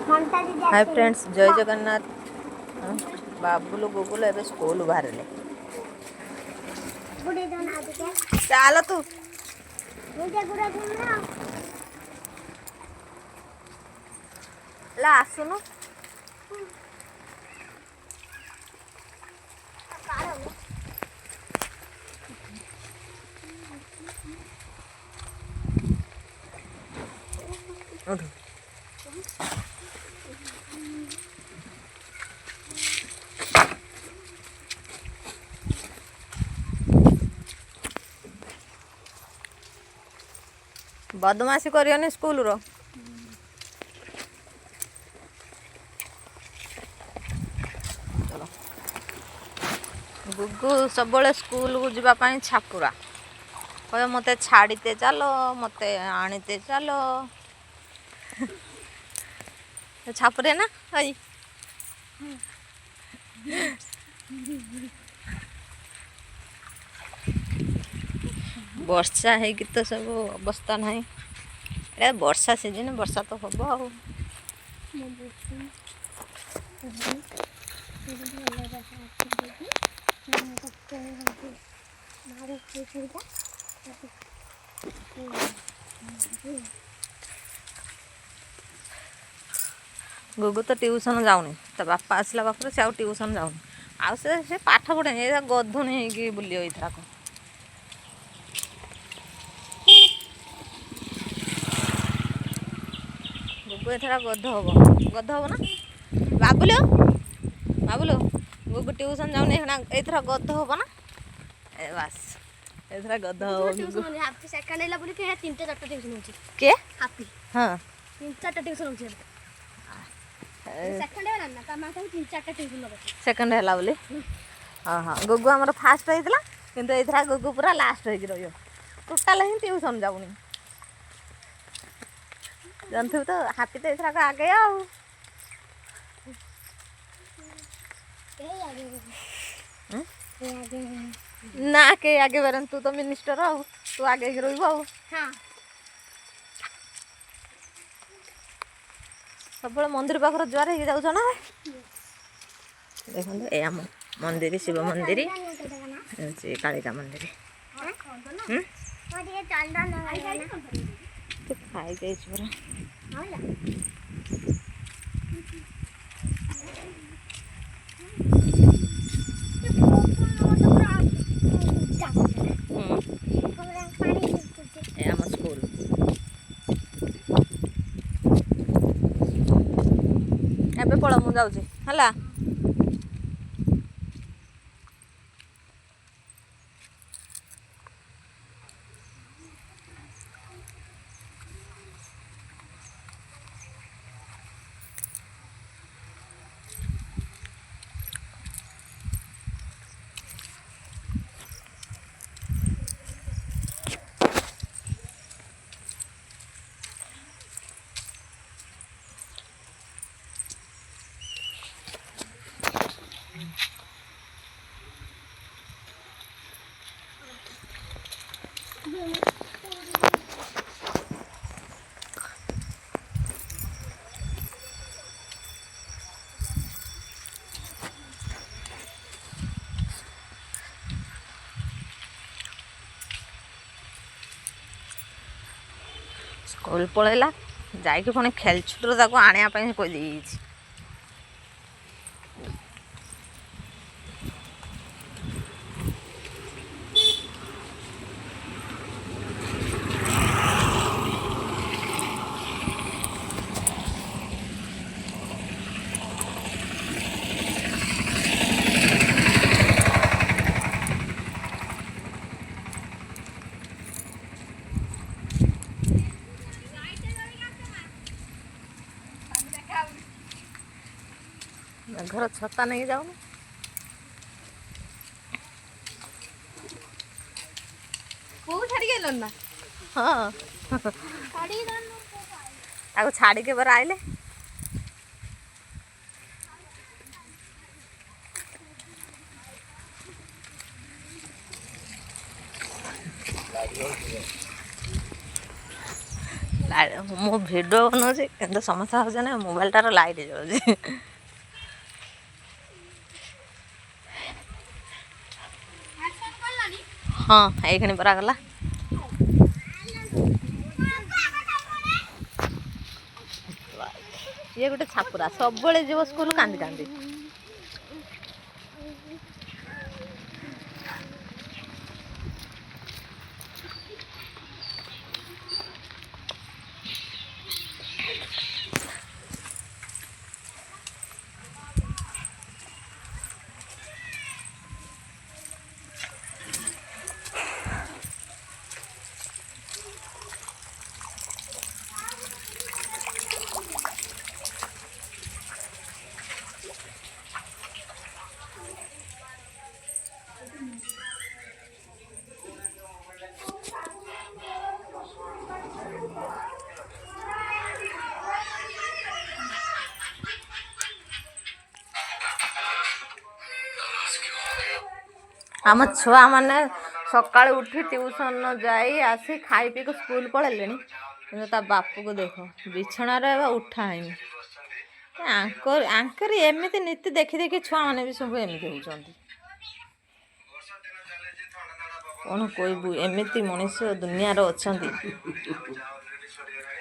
Hi friends, जय जगन्नाथ। बाबुल गुगुल एवं school बाहर चल तू आसुनु बदमाशी करियोनी स्कूल रो। चलो गुगु सब स्कूल को जावाई छापुरा कह मत छाड़ीते चलो मत आणीते चलो छापुरे ना हई वर्षा है कि तो सब अवस्था ना ए वर्षा सीजन वर्षा तो हम आ गुगु तो ट्यूशन जाऊनी तो बापा आसला पाखर से ट्यूशन जाऊनी आ से पाठ पढ़े गधुनी हो बुली इथराक गुगु एथरा गध हम ना बाबुलो बाबुलो गुगु ट्यूशन जाऊनी एथरा गध हम ना ए बस एथरा गध के हाँ सेकंड है बोली हाँ हाँ गुगु आमर फास्ट होता किंतु एथरा गुगु पूरा लास्ट हो रही टोटाल ही ट्यूशन जाऊनी जानते तो हाथी तो एथरा आगे ना के आगे बरन तू तो मिनिस्टर आ तू आगे रही हाँ सब मंदिर पाखर जुआर हो जाऊछ ना देखो ए आम मंदिर शिव मंदिर कालिका मंदिर तू खाई जाइए पूरा आम स्कूल एबे पड़ मु जाऊँ है स्कूल पलैला जाकि पुणी खेल छुट्टी आने कही घर छता नहीं जाऊन ना हाँ छाड़ी के बार आइले ମୁଁ ଭିଡ଼ିଓ ବନଉଛି କିନ୍ତୁ ସମସ୍ୟା ହେଉଛି ନା ମୋବାଇଲଟାର ଲାଇଟ୍ ଜଳୁଛି। ହଁ ଏଇଖିଣି ପରା ଗଲା। ଇଏ ଗୋଟେ ଛାପୁରା ସବୁବେଳେ ଯିବ ସ୍କୁଲ କାନ୍ଦି କାନ୍ଦି। ଆମ ଛୁଆମାନେ ସକାଳୁ ଉଠି ଟ୍ୟୁସନ୍ ଯାଇ ଆସି ଖାଇ ପିଇକି ସ୍କୁଲ ପଳେଇଲେଣି କିନ୍ତୁ ତା ବାପକୁ ଦେଖ ବିଛଣାରେ ଏବେ ଉଠା ହେଇନି। ଆଙ୍କରି ଏମିତି ନୀତି ଦେଖି ଦେଖି ଛୁଆମାନେ ବି ସବୁ ଏମିତି ହେଉଛନ୍ତି। କ'ଣ କହିବୁ ଏମିତି ମଣିଷ ଦୁନିଆର ଅଛନ୍ତି।